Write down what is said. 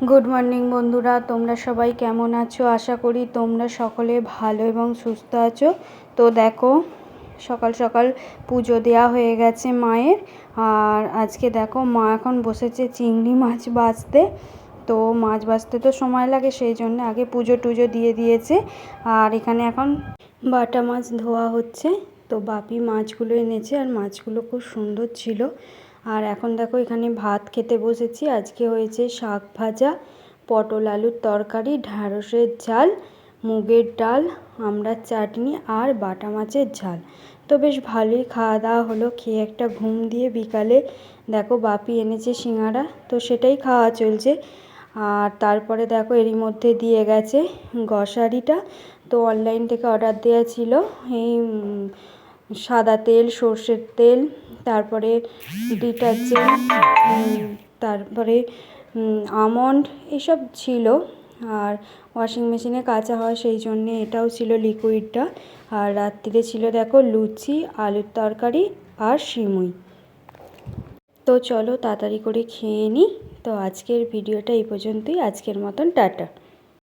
Good morning বন্ধুরা, তোমরা সবাই কেমন আছো? আশা করি তোমরা সকলে ভালো এবং সুস্থ আছো। তো দেখো, সকাল সকাল পুজো দেওয়া হয়ে গেছে মায়ের। আর আজকে দেখো মা এখন বসেছে চিংড়ি মাছ ভাজতে। তো মাছ ভাজতে তো সময় লাগে, সেই জন্য আগে পুজো টুজো দিয়ে দিয়েছে। আর এখানে এখন বাটা মাছ ধোয়া হচ্ছে। তো বাপি মাছগুলো এনেছে, আর মাছগুলো খুব সুন্দর ছিল। আর এখন দেখো এখানে ভাত খেতে বসেছি। আজকে হয়েছে শাক ভাজা, পটল আলুর তরকারি, ঢ্যাঁড়সের ঝাল, মুগের ডাল, আমড়ার চাটনি আর বাটা মাছের ঝাল। তো বেশ ভালোই খাওয়া দাওয়া হলো। খেয়ে একটা ঘুম দিয়ে বিকালে দেখো বাপি এনেছে সিঙাড়া, তো সেটাই খাওয়া চলছে। আর তারপরে দেখো এরই মধ্যে দিয়ে গেছে গ্রসারিটা। তো অনলাইন থেকে অর্ডার দেওয়া ছিল এই সাদা তেল, সর্ষের তেল, তারপরে ডিটারজেন্ট, তারপরে আমন্ড, এসব ছিল। আর ওয়াশিং মেশিনে কাচা হয়, সেই জন্যে এটাও ছিল লিকুইডটা। আর রাত্রিরে ছিল দেখো লুচি, আলুর তরকারি আর সিমুই। তো চলো তাড়াতাড়ি করে খেয়ে নিই। তো আজকের ভিডিওটা এই পর্যন্তই। আজকের মতন টাটা।